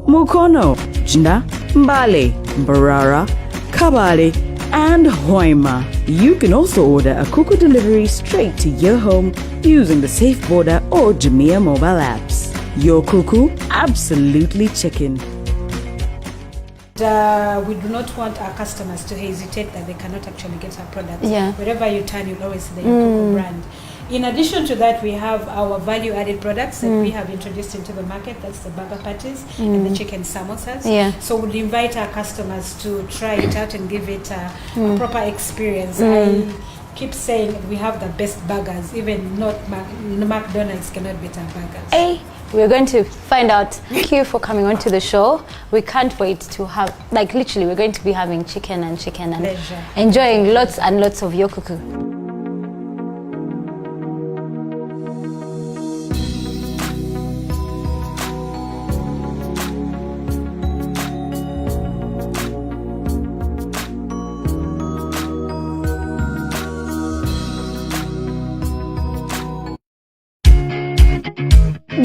Mukono, Jina, Mbale, Barara, Kabale, and Hoima. You can also order a kuku delivery straight to your home using the Safe Border or Jamia mobile apps. Your kuku, absolutely chicken. We do not want our customers to hesitate that they cannot actually get our products. Yeah. Wherever you turn, you'll always see the Kuku brand. In addition to that, we have our value-added products that we have introduced into the market. That's the burger patties and the chicken samosas. Yeah. So we'd invite our customers to try it out and give it a proper experience. I keep saying we have the best burgers. Even not McDonald's cannot beat our burgers. Hey, we're going to find out. Thank you for coming on to the show. We can't wait to have, like literally, we're going to be having chicken and Pleasure. enjoying lots and lots of your kuku.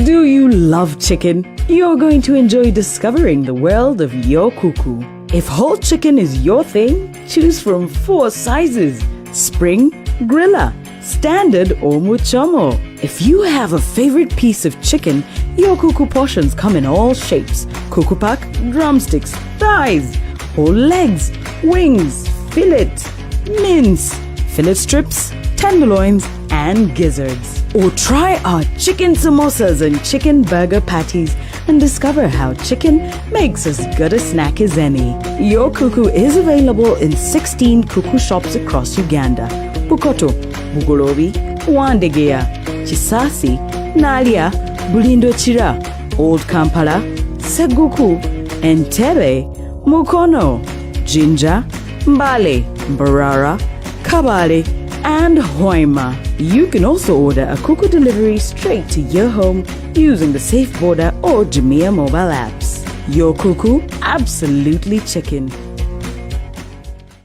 Do you love chicken? You're going to enjoy discovering the world of your kuku. If whole chicken is your thing, choose from 4 sizes: spring, grilla, standard, or muchomo. If you have a favorite piece of chicken, your kuku portions come in all shapes: kuku pack, drumsticks, thighs, whole legs, wings, fillet, mince, fillet strips, tenderloins, and gizzards. Or try our chicken samosas and chicken burger patties and discover how chicken makes as good a snack as any. Your kuku is available in 16 kuku shops across Uganda: Bukoto, Bugolobi, Wandegea, Chisasi, Nalia, Bulindochira, Old Kampala, Seguku, Entebbe, Mukono, Jinja, Mbale, Barara, Kabale, and Hoima. You can also order a kuku delivery straight to your home using the Safe Border or Jamia mobile apps. Your kuku, absolutely chicken.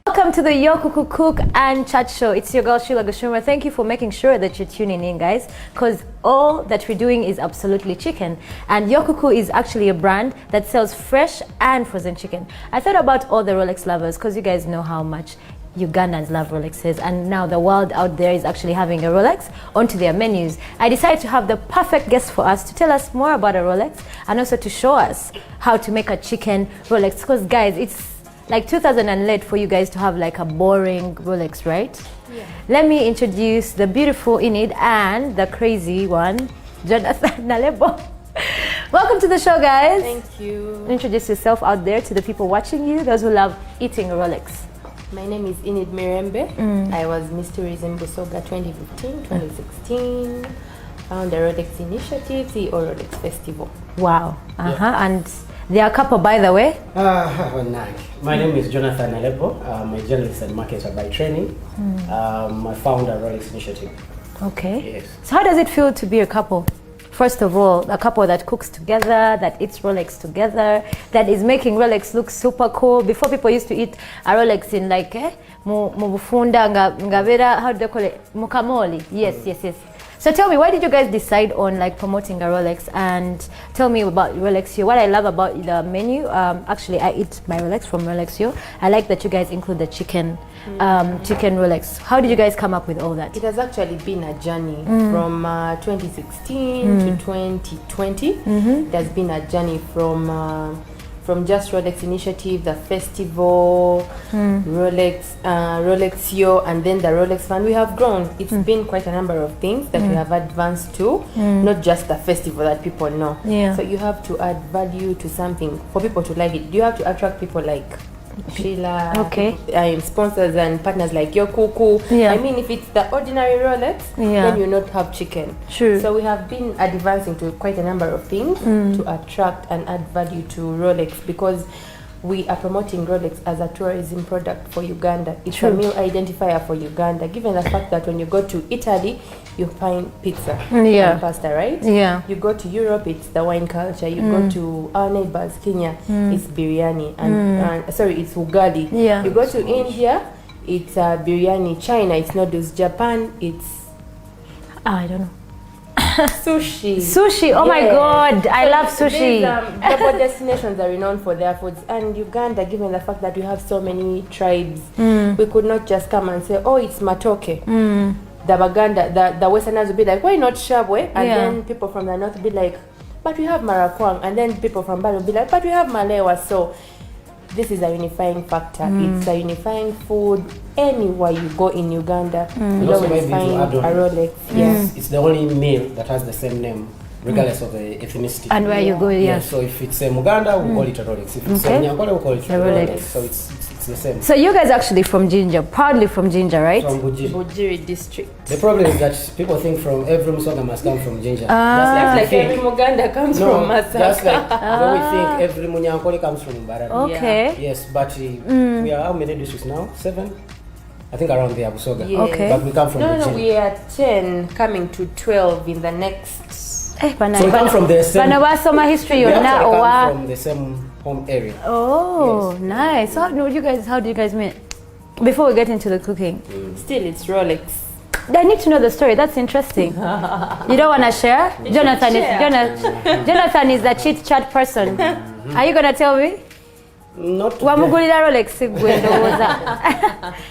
Welcome to the Your Kuku Cook and Chat Show. It's your girl Sheila Gahsumba. Thank you for making sure that you're tuning in, guys, because all that we're doing is absolutely chicken. And Your Kuku is actually a brand that sells fresh and frozen chicken. I thought about all the Rolex lovers, because you guys know how much Ugandans love Rolexes, and now the world out there is actually having a Rolex onto their menus. I decided to have the perfect guest for us to tell us more about a Rolex and also to show us how to make a chicken Rolex, because guys, it's like 2000 and late for you guys to have like a boring Rolex, right? Yeah. Let me introduce the beautiful Enid and the crazy one, Jonathan Nalebo. Welcome to the show, guys. Thank you. Introduce yourself out there to the people watching you, those who love eating a Rolex. My name is Enid Mirembe. I was Miss Tourism Busoga 2015-2016. Found the Rolex Initiative, the Rolex Festival. Wow. And they are a couple, by the way. My name is Jonathan Nalebo. I'm a journalist and marketer by training. I found a Rolex Initiative. Okay. Yes. So how does it feel to be a couple? First of all, a couple that cooks together, that eats Rolex together, that is making Rolex look super cool. Before, people used to eat a Rolex in like mubufunda ngavera, how do they call it? Mukamoli. Yes. So tell me, why did you guys decide on like promoting a Rolex? And tell me about Rolexio. What I love about the menu, actually I eat my Rolex from Rolexio. I like that you guys include the chicken Rolex. How did you guys come up with all that? It has actually been a journey from 2016 to 2020. It has been a journey from just Rolex Initiative, the festival, Rolexio, and then the Rolex Fund. We have grown. It's been quite a number of things that we have advanced to, not just the festival that people know. Yeah. So you have to add value to something for people to like it. You have to attract people like Sheila, sponsors and partners like Your Kuku. Yeah. I mean, if it's the ordinary Rolex, then you not have chicken. True. So we have been advancing to quite a number of things to attract and add value to Rolex, because we are promoting Rolex as a tourism product for Uganda. It's a meal identifier for Uganda, given the fact that when you go to Italy, you find pizza and pasta, right? Yeah. You go to Europe, it's the wine culture. You go to our neighbors, Kenya, it's biryani. It's ugali. Yeah. You go to India, it's biryani. China, it's noodles. Japan, it's... I don't know. Sushi. Sushi. Oh my Yes. God, I love sushi. Double destinations are renowned for their foods, and Uganda, given the fact that we have so many tribes, we could not just come and say, "Oh, it's matoke." The Baganda, the Westerners would be like, "Why not Shabwe?" And then people from the north would be like, "But we have Marakwang," and then people from Bali would be like, "But we have Malewa." So this is a unifying factor. It's a unifying food. Anywhere you go in Uganda, you also always maybe find to add on, a Rolex. Yes. It's the only meal that has the same name, regardless of the ethnicity. And where you go, Yeah, so if it's a Muganda, we call it a Rolex. If it's a Nyankole, we call it a Rolex. So it's the same. So you guys actually from Ginger, proudly from Ginger, right? From Bujiri. Bujiri district. The problem is that people think from every Musoga must come from Ginger. That's like we every think. Muganda comes No, from Masaka. just like when we think every Munyankole comes from Mbarara. Okay. Yes, but we are how many districts now? 7? I think around there, Busoga. Yeah. Okay. But we come from No, Bujiri. we are 10 coming to 12 in the next. Eh, bana- So we come from the same. bana wasoma history We yonna actually owa. come from the same home area. Oh, Yes. nice. How do you guys meet? Before we get into the cooking, Still, it's Rolex. I need to know the story. That's interesting. You don't want to share? Jonathan is the chit chat person. Are you gonna tell me? Not today. Wamugulira Rolex gwe ndowooza.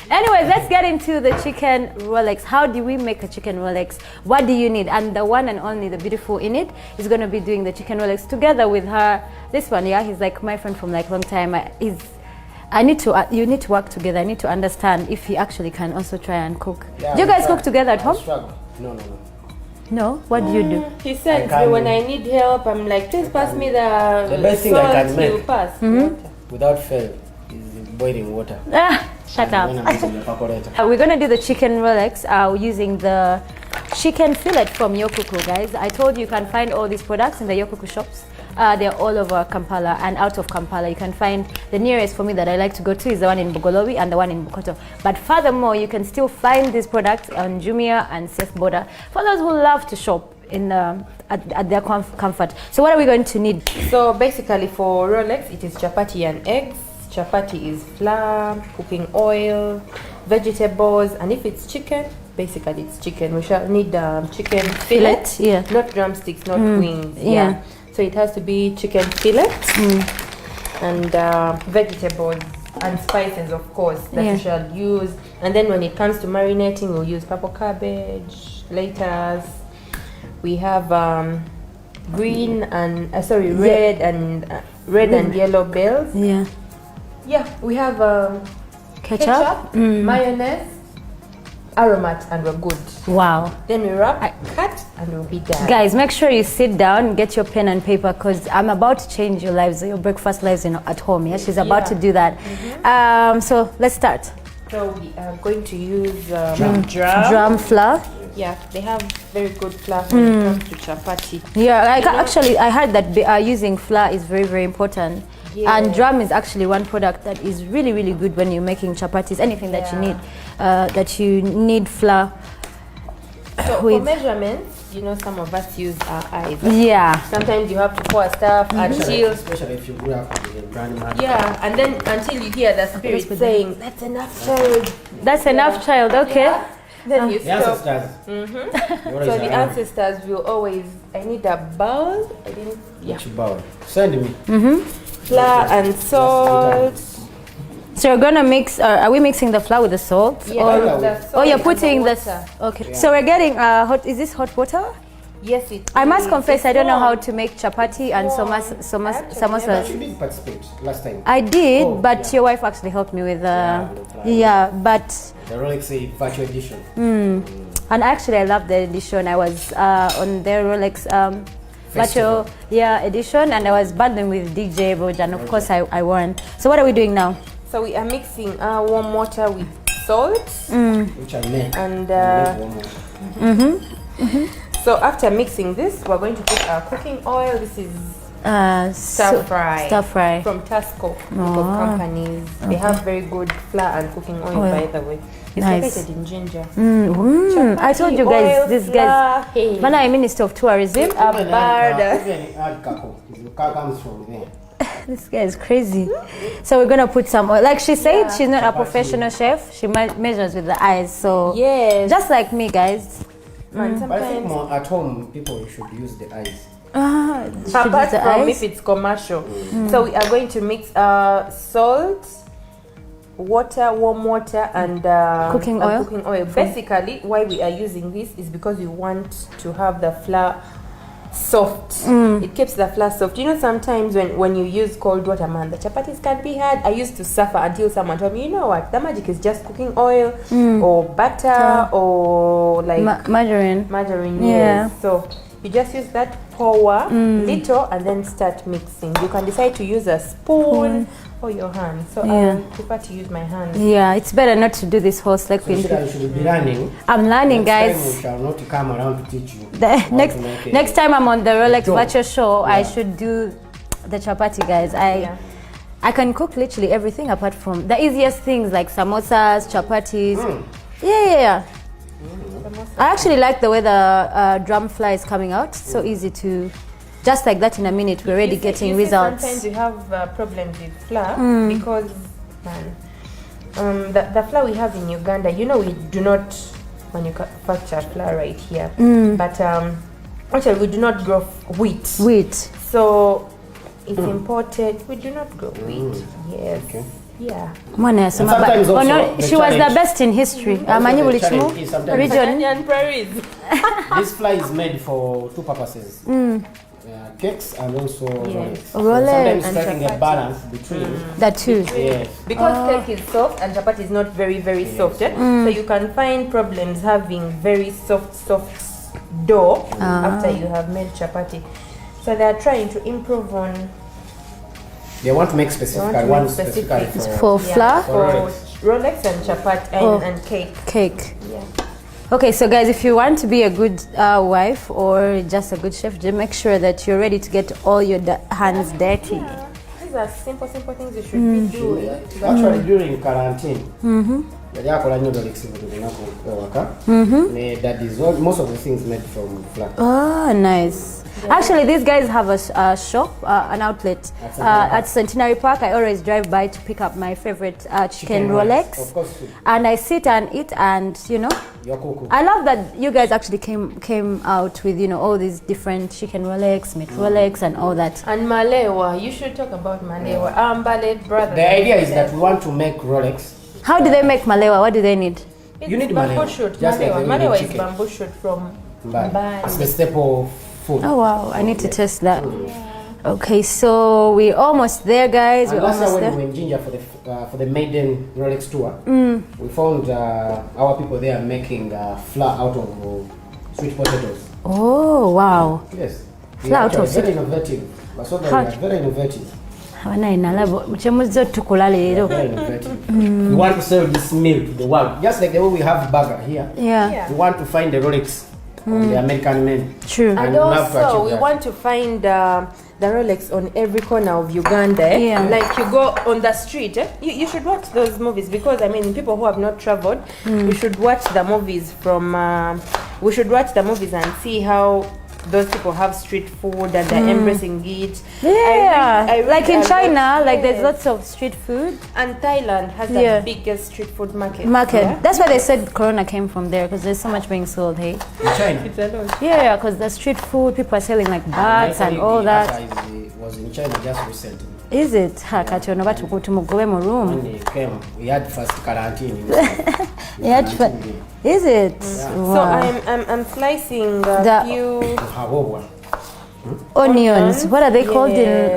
Anyways, let's get into the chicken Rolex. How do we make a chicken Rolex? What do you need? And the one and only, the beautiful Enid, is going to be doing the chicken Rolex together with her. This one, yeah, he's like my friend from like long time. You need to work together. I need to understand if he actually can also try and cook. Yeah, Do you we guys try. cook together at home? Struggle. No. No? What do you do? He sends I me can- when I need help. I'm like, please pass me the The best thing I salt. can make. You pass. Without fail, is boiling water. Shut When up. I'm using the percolator. We're gonna do the chicken Rolex using the chicken fillet from Yokuku, guys. I told you can find all these products in the Yokuku shops. They're all over Kampala and out of Kampala. You can find the nearest for me that I like to go to is the one in Bugolobi and the one in Bukoto. But furthermore, you can still find these products on Jumia and Safe Border for those who love to shop in at their comfort. So what are we going to need? So basically for Rolex, it is chapati and eggs. Chapati is flour, cooking oil, vegetables, and if it's chicken, basically it's chicken. We shall need chicken fillet, yeah. not drumsticks, not wings. yeah. So it has to be chicken fillet and vegetables and spices, of course, that Yeah. you shall use. And then when it comes to marinating, we'll use purple cabbage, lettuce. We have red and yellow bells. Yeah. Yeah, we have Ketchup? mayonnaise, aromat, and we're good. Wow. Then we wrap, cut, and we'll be done. Guys, make sure you sit down, get your pen and paper, because I'm about to change your lives, your breakfast lives at home. Yeah, she's about to do that. So let's start. So we are going to use Drum flour. Yeah, they have very good flour when it comes to chapati. Yeah, I heard that using flour is very, very important. Yeah. And drum is actually one product that is really, really good when you're making chapatis. Anything that you need flour. So for with. measurements, some of us use our eyes. Yeah. Sometimes you have to pour stuff until Especially if you grew up with your grandma. yeah, and then until you hear the spirit saying, "That's enough, child." That's enough, child. Okay. Then you The stop. ancestors. So the ancestors will always. I need a bowl. Which bowl? Send me. Flour and salt. So you're gonna mix. Are we mixing the flour with the salt? Yeah, Or, the salt oh, you're and putting the this. water. Okay. So we're getting hot. Is this hot water? Yes, it I must is. confess, It's I don't know how warm. to make chapati and But samosas. you did participate last time. I did, Oh, but yeah. your wife actually helped me with. Yeah, But The Rolex virtual edition. and actually I love the edition. I was on their Rolex virtual edition, and I was battling with DJ Roger, and of course I won. So what are we doing now? So we are mixing our warm water with salt Which I made. and One more. so after mixing this, we're going to put our cooking oil. This is stir fry. Stir fry. From Tasco group of companies. They have very good flour and cooking oil, by the way. It's Nice. located in Ginger. I told you guys, Oil, these guys. flour, hey. Man, I'm Minister of Tourism. Even add kako. It comes from there. This guy is crazy. So we're gonna put some oil. Like she said, she's not a professional chef. She measures with the eyes. So Yes. just like me, guys. And But I think sometimes, more at home, people should use the eyes. apart from if it's commercial. So we are going to mix salt, water, warm water, and Cooking oil? Cooking oil. Basically, why we are using this is because we want to have the flour soft. It keeps the flour soft. You know, sometimes when you use cold water, man, the chapatis can be hard. I used to suffer until someone told me, you know what, the magic is just cooking oil or butter or like Margarine. margarine. Yeah. Yes. So you just use that, pour little, and then start mixing. You can decide to use a spoon or your hand. So I prefer to use my hand. Yeah, it's better not to do this whole slacking. So you should be learning. I'm learning, Next guys. time we shall not come around to teach you. The how next to make it. next time I'm on the Rolex Dough. Virtual Show, I Yeah. should do the chapati, guys. I can cook literally everything apart from the easiest things like samosas, chapatis. Yeah. I actually like the way the drum fly is coming out. It's so easy to, just like that in a minute, we're already getting you see results. Sometimes you have problems with flour because, man, the flour we have in Uganda, you know, we do not manufacture flour right here. But actually, we do not grow wheat. So it's imported. We do not grow wheat. Yes. Okay. Yeah. Mwana yasoma, but sometimes also no, the she was the challenge- best in history. Amanyi the buli challenge kimu is sometimes- region. Kenyan prairies. This fly is made for two purposes. Cakes and also Rolex. So Rolex sometimes and striking a chapati. balance between. The two. Yes. Because cake is soft and chapati is not very, very soft. So you can find problems having very soft dough after you have made chapati. So they are trying to improve on They want to make specific one specifically For flour? for Rolex and chapati and cake. Cake. Yeah. Okay, so guys, if you want to be a good wife or just a good chef, just make sure that you're ready to get all your hands dirty. These are simple things you should be doing. Actually, during quarantine, that is most of the things made from flour. Oh, nice. Actually, these guys have a shop, an outlet at Centenary Park. I always drive by to pick up my favorite chicken Rolex. Of course. And I sit and eat, and I love that you guys actually came out with all these different chicken Rolex, meat Rolex, and all that. And Malewa, you should talk about Malewa. Ballet brother. The idea is that we want to make Rolex. How do they make malewa? What do they need? You need bamboo Malewa, shoot. just like Malewa. the way you Malewa make is chicken. bamboo shoot from But it's the Mbali. staple food. Oh wow, I need to test that. Okay, so we're almost there, guys. And We're last year almost when there. we were in Ginger for the maiden Rolex tour, we found our people there making flour out of sweet potatoes. Oh wow. Yes. Flour out of very innovative. But so they are very innovative. Abana Nalebo, muchemuzo tukula leero. Very innovative. We want to sell this meal to the world. Just like the way we have burger here. Yeah. We want to find the Rolex on the American men. True. And we have to also, achieve we that. want to find the Rolex on every corner of Uganda. Yeah. Like you go on the street, you should watch those movies because people who have not traveled, we should watch the movies we should watch the movies and see how those people have street food and they're embracing it. Yeah. I read like in a lot- China, like there's yes. lots of street food And Thailand has Yeah. the biggest street food market. market. That's why they said Corona came from there, because there's so much being sold. Hey. In China. It's a lot. Yeah, because the street food, people are selling like bags My and colleague, all that. Asa, was in China just recently. Is it? Kati ono batumugobe mu room. When he came, we had first quarantine. Yeah, is it? So Wow. I'm slicing The- a few Onions. What are they called in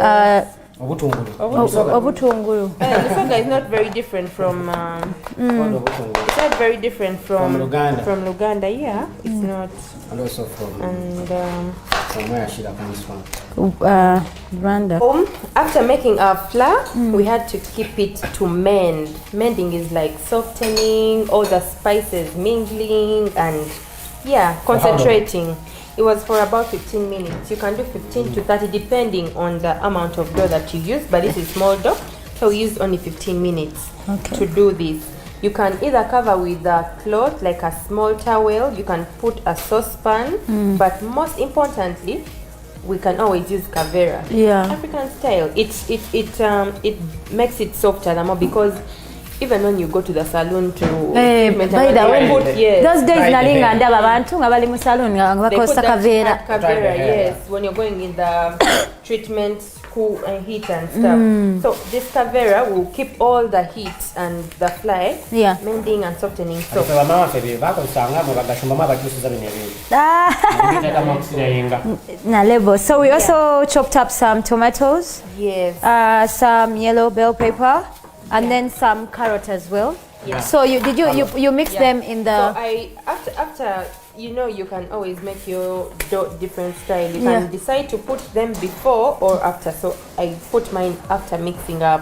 Obutungulu. obutungulu? the saga is not very different from it's not very different From Luganda. From Luganda, yeah. It's not. And also from where Sheila comes from. Rwanda. After making our flour, we had to keep it to mend. Mending is like softening, all the spices mingling, and concentrating. It was for about 15 minutes. You can do 15 to 30 depending on the amount of dough that you use, but this is small dough, so we used only 15 minutes to do this. You can either cover with a cloth, like a small towel, you can put a saucepan, but most importantly, we can always use kavera. Yeah. African style. It makes it softer the more because even when you go to the salon to By treatment the and way, they put, yes, those days Right, nalinga the ndaba abantu nga bali mu salon nga they put bakosa that kavera. Kavera, yes, when you're going in the treatment, cool and heat and stuff. So this Kavera will keep all the heat and the fly, Yeah. mending and softening. So So mama febe bakozanga mu bagashumba mabakyusiza bino ebintu. Biteekamu okusirayenga. Nalebo. So we also chopped up some tomatoes, yes, some yellow bell pepper, and then some carrot as well. Yeah. So you mix them in so the. I after you know, you can always make your dough different style. You Yeah. can decide to put them before or after. So I put mine after mixing up.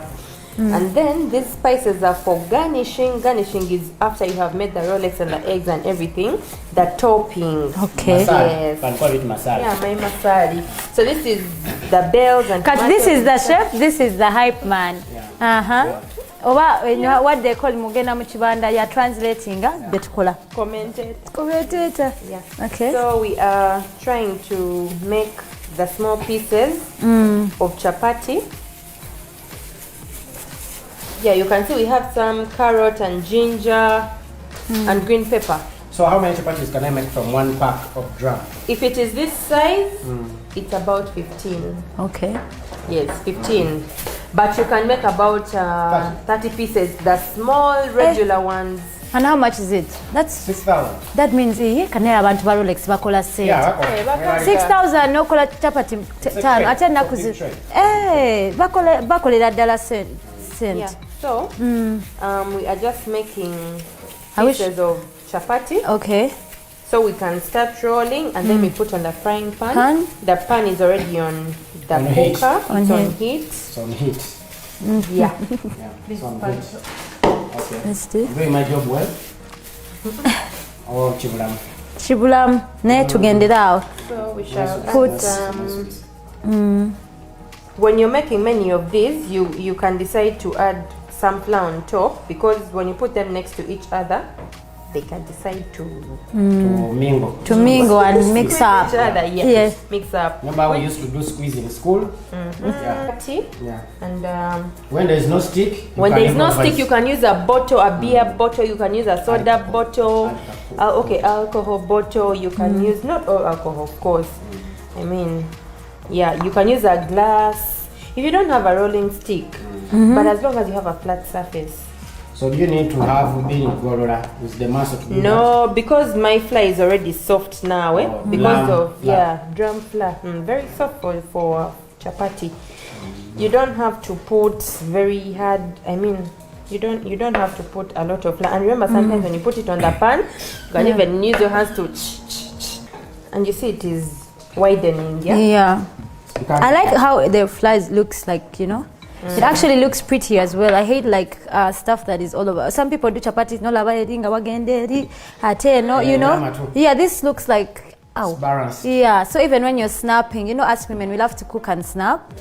And then these spices are for garnishing. Garnishing is after you have made the Rolex and the eggs and everything. The topping. Okay. Masala. Yes. Can call it masala. Yeah, my masali. So this is the bells and Because this is the tomatoes. chef, this is the hype man. Oba you know what they call mugenda mu kibanda ya translating betukola. Commented. Yeah. Okay. So we are trying to make the small pieces of chapati. Yeah, you can see we have some carrot and ginger and green pepper. So how many chapatis can I make from one pack of drum? If it is this size, it's about 15. Okay. Yes, 15. But you can make about 30 pieces, the small regular ones. And how much is it? That's 6,000. that means kanera abantu ba Rolex bakola set. Yeah, bako- 6,000 nokola chapati tano ate naku zi bakolera ddala cent. Yeah. So we are just making I wish- pieces of chapati. Okay. So we can start rolling and then we put on the frying pan. Pan. The pan is already on the On heat. cooker. On It's on heat. heat. It's on heat. Yeah. Yeah, it's on heat. Okay. Let's do. Doing my job well? Oh, chibulam. Chibulam ne tugendera awo. So we shall Put- add, when you're making many of these, you can decide to add sunflower on top, because when you put them next to each other, they can decide to To mingle. To mingle and mix up. each other. Yeah. Yes. Mix up. Remember we used to do squeeze in school? Yeah. Tea. Yeah. And When there is no stick, you when can there is no improvise. stick, you can use a bottle, a beer bottle. You can use a soda bottle. Okay, alcohol bottle. You can use, not all alcohol, of course. I mean, yeah, you can use a glass. If you don't have a rolling stick, but as long as you have a flat surface. So do you need to have being gorora with the muscle to do No, because my flour is already soft now, Oh, because drum of flour. drum flour, very soft for chapati. You don't have to put very hard. I mean, you don't have to put a lot of flour. And remember, sometimes when you put it on the pan, you can even use your hands to, and you see it is widening. Yeah. Yeah. that? You can't- I like how the flies looks like, you know. It actually looks pretty as well. I hate like stuff that is all over. Some people do chapatis no lava edinga wagenderi ate no, you know. nyama tu. Yeah, this looks like It's balanced. Yeah, so even when you're snapping, you know, us women we love to cook and snap.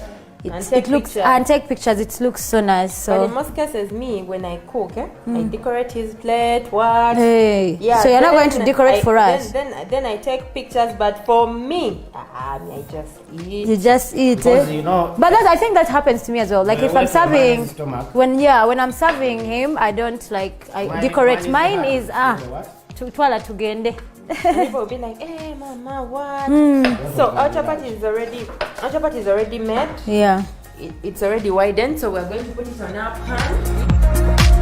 And take it looks pictures. and take pictures. It looks so nice. But in So most cases, me, when I cook, I decorate his plate. What? hey, Yeah, so you're not then going to decorate for us. Then I take pictures, but for me, I just eat. You just eat Because it. you know, But that I think that happens to me as well. Like Yeah, if I'm wait for serving, man's stomach. when I'm serving him, I don't like I decorate. Mine is what? twala tugende. And people will be like, "Hey, mama, what?" So our chapati is already made. Yeah. It's already widened, so we're going to put it on our pan.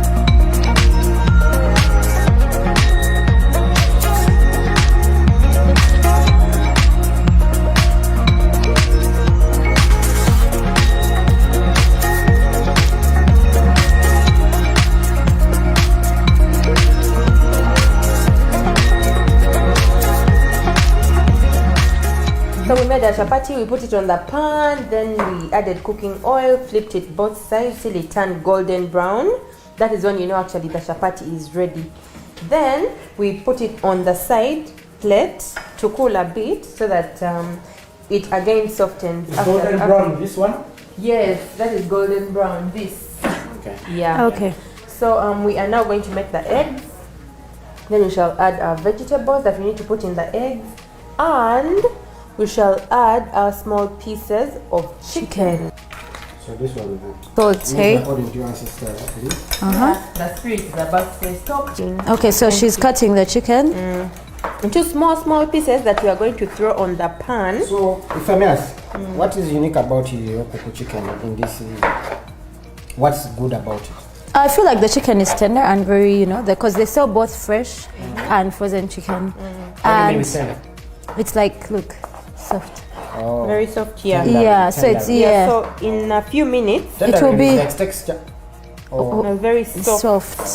So we made a chapati, we put it on the pan, then we added cooking oil, flipped it both sides till it turned golden brown. That is when you know actually the chapati is ready. Then we put it on the side plate to cool a bit so that it again softens. Golden brown, this one? Yes, that is golden brown. This. Okay. Yeah. Okay. So we are now going to make the eggs. Then we shall add our vegetables that we need to put in the eggs, and we shall add our small pieces of chicken. So this one. So it's hey. According to your sister, please. The spirit is about to say stop. Okay, so she's cutting the chicken. Into small pieces that we are going to throw on the pan. So, if I may ask, what is unique about your kuku chicken in this? What's good about it? I feel like the chicken is tender and very, you know, because they sell both fresh and frozen chicken. And it's like, look, soft. Oh. Very soft, yeah. Yeah, so it's, yeah. So in a few minutes, it will be like texture. very soft.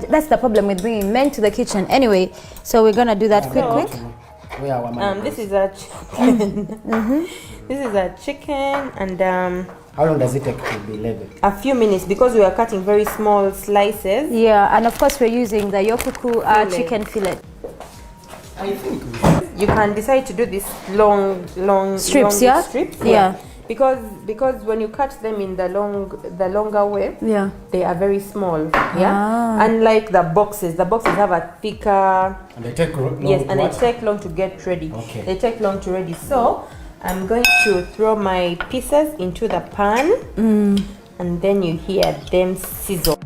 That's the problem with bringing men to the kitchen. Anyway, so we're gonna do that quick. This is a chicken. This is a chicken, and how long does it take to be level? a few minutes, because we are cutting very small slices. Yeah, and of course we're using the yokuku chicken fillet. I think You can decide to do this long Strips, long yeah? strips, Yeah. Because when you cut them in the longer way, Yeah. they are very small. Yeah. Unlike the boxes have a thicker. and they take long. Yes, and they take long to get ready. Okay. They take long to ready. So I'm going to throw my pieces into the pan, and then you hear them sizzle.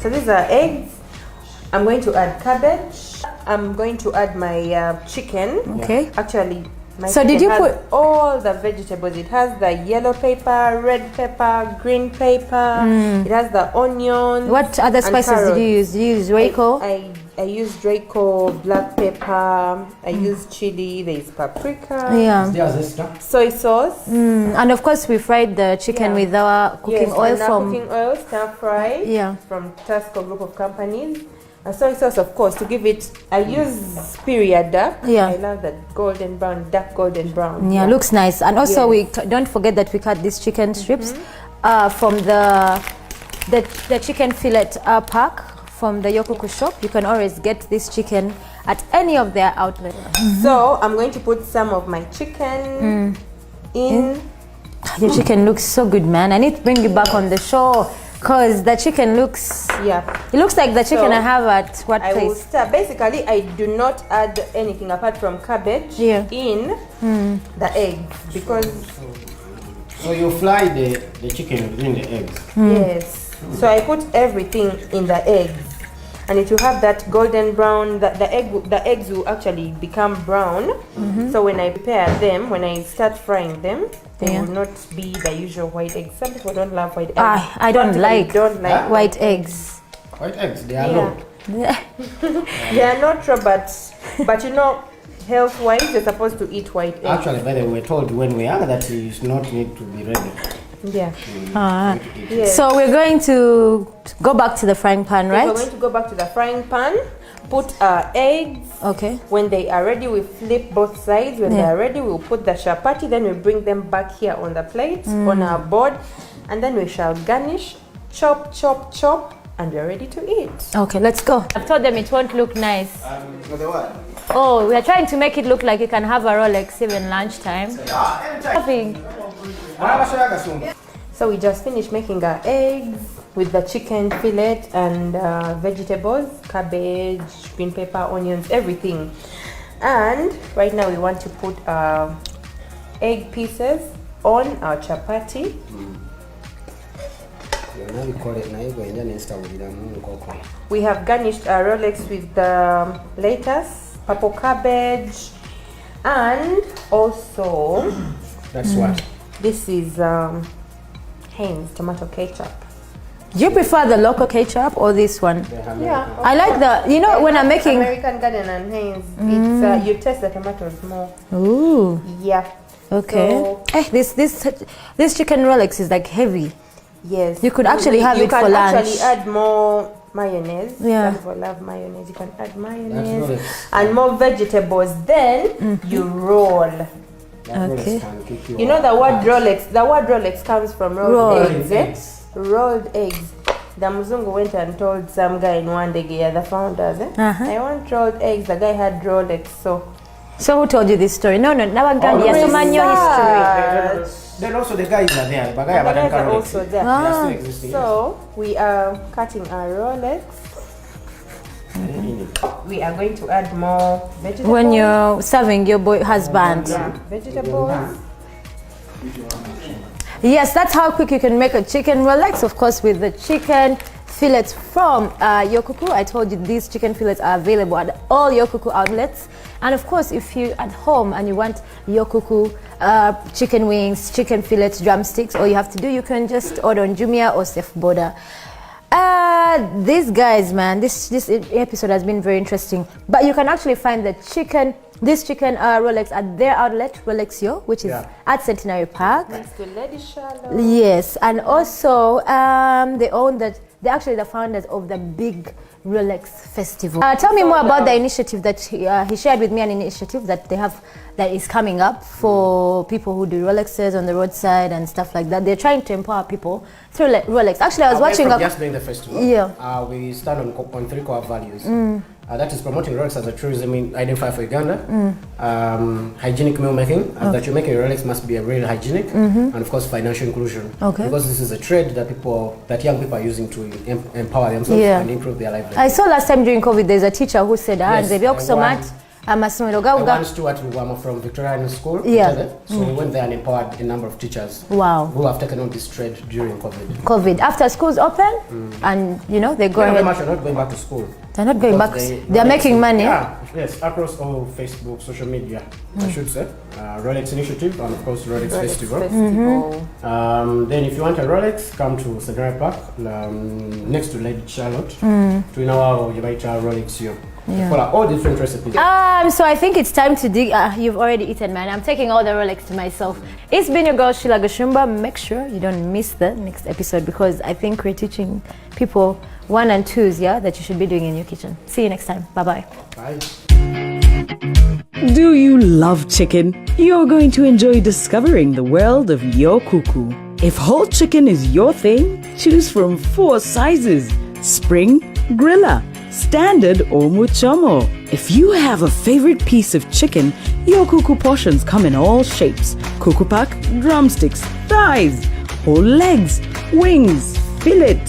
So these are eggs. I'm going to add cabbage. I'm going to add my chicken. Okay. Actually, my So chicken did you has put all the vegetables? It has the yellow pepper, red pepper, green pepper. It has the onion. What other and spices did carrots. you use? Did you use Reiko? I use Draco, black pepper. I use chili. There is paprika. Yeah. There's this stuff. Soy sauce. And of course we fried the chicken with our cooking oil and our from cooking oil, stir fry. Yeah. From Tasco group of companies. And soy sauce, of course, to give it. I use Superior dark. Yeah. I love that golden brown, dark golden brown. Yeah, looks nice. And also we don't forget that we cut these chicken strips from the chicken fillet pack from the Yokuku shop. You can always get this chicken at any of their outlets. So I'm going to put some of my chicken in. Your chicken looks so good, man. I need to bring you back on the show because the chicken looks. Yeah. It looks like the chicken So, I have at what I will place? start. Basically, I do not add anything apart from cabbage in the eggs because So you fry the chicken within the eggs. yes. So I put everything in the eggs, and it will have that golden brown. The eggs will actually become brown. So when I prepare them, when I start frying them, they will not be the usual white eggs. Some people don't love white eggs. I don't like white eggs. White eggs, they are low. They are not raw, but you know, health-wise, you're supposed to eat white eggs. Actually, by the way, we were told when we are that it does not need to be ready. Yeah. Yes. So we're going to go back to the frying pan, right? We're going to go back to the frying pan, put our eggs. Okay. When they are ready, we flip both sides. When they are ready, we'll put the chapati. Then we bring them back here on the plate, on our board. And then we shall garnish, chop, chop, chop, and we're ready to eat. Okay, let's go. I've told them it won't look nice. For the what? Oh, we are trying to make it look like you can have a Rolex even lunchtime. Having. So we just finished making our eggs with the chicken fillet and vegetables, cabbage, green pepper, onions, everything. And right now we want to put our egg pieces on our chapati. We have garnished our Rolex with the lettuce, purple cabbage, and also That's what? this is Heinz tomato ketchup. Do you prefer the local ketchup or this one? Yeah, I like the, you know, when I'm making. American Garden and Heinz, it's you taste the tomatoes more. Ooh. Yeah. Okay. So, This chicken Rolex is like heavy. yes. You could actually have it for lunch. You can actually add more mayonnaise. Yeah. Some people love mayonnaise. You can add mayonnaise Rolex. and more vegetables. Then you roll. That Okay. Rolex can keep You know the word fat. Rolex. The word Rolex comes from rolled Rolled eggs. eggs. Rolled eggs. The Muzungu went and told some guy in one day, the founders, I want rolled eggs. The guy had Rolex, So who told you this story? No, Nabagambia, so man your history. Then also the guys are there. the guys are also there. They are still existing. So we are cutting our Rolex. We are going to add more vegetables. When you're serving your boy husband. Yeah, vegetables. Yes, that's how quick you can make a chicken Rolex, of course, with the chicken fillets from Yokuku. I told you these chicken fillets are available at all Yokuku outlets. And of course, if you're at home and you want Yokuku chicken wings, chicken fillets, drumsticks, all you have to do, you can just order on Jumia or Safe Border. These guys, man, this episode has been very interesting. But you can actually find this chicken Rolex at their outlet, Rolexio, which is at Centenary Park. Next to Lady Charlotte. Yes, and also they're actually the founders of the big Rolex festival. Tell me more about the initiative that he shared with me, an initiative that they have that is coming up for people who do Rolexes on the roadside and stuff like that. They're trying to empower people through Rolex. Actually, I was watching just during the festival. Yeah. We stand on 3 core values. That is promoting Rolex as a tourism identifier for Uganda. Hygienic meal making, that you're making a Rolex must be a real hygienic, and of course financial inclusion. Okay. Because this is a trade that young people are using to empower themselves and improve their livelihood. I saw last time during COVID, there's a teacher who said, One steward who from Victorian School. Yeah. So we went there and empowered a number of teachers. Wow. Who have taken on this trade during COVID. After schools open, and they go ahead. Much are not going back to school. They're not going back. They're making money. Yes, across all Facebook, social media, I should say. Rolex Initiative and of course Rolex Festival. Then if you want a Rolex, come to Centenary Park, next to Lady Charlotte. To know you might have Rolex here. For all different recipes. So I think it's time to dig. You've already eaten, man. I'm taking all the Rolex to myself. It's been your girl Sheila Gahsumba. Make sure you don't miss the next episode because I think we're teaching people 1 and 2s, that you should be doing in your kitchen. See you next time. Bye-bye. Bye. Do you love chicken? You're going to enjoy discovering the world of Yokuku. If whole chicken is your thing, choose from 4 sizes: spring, grilla, standard or muchomo. If you have a favorite piece of chicken, Yokuku portions come in all shapes: kukupak, drumsticks, thighs, whole legs, wings, fillet,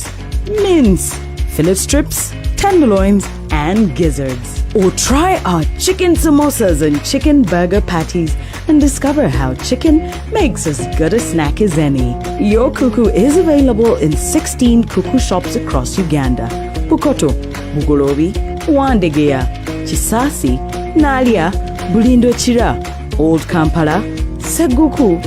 mince, fillet strips, tenderloins, and gizzards. Or try our chicken samosas and chicken burger patties and discover how chicken makes as good a snack as any. Yokuku is available in 16 kuku shops across Uganda: Bukoto, Bugolobi, Wandegea, Chisasi, Nalia, Bulindo Chira, Old Kampala, Seguku,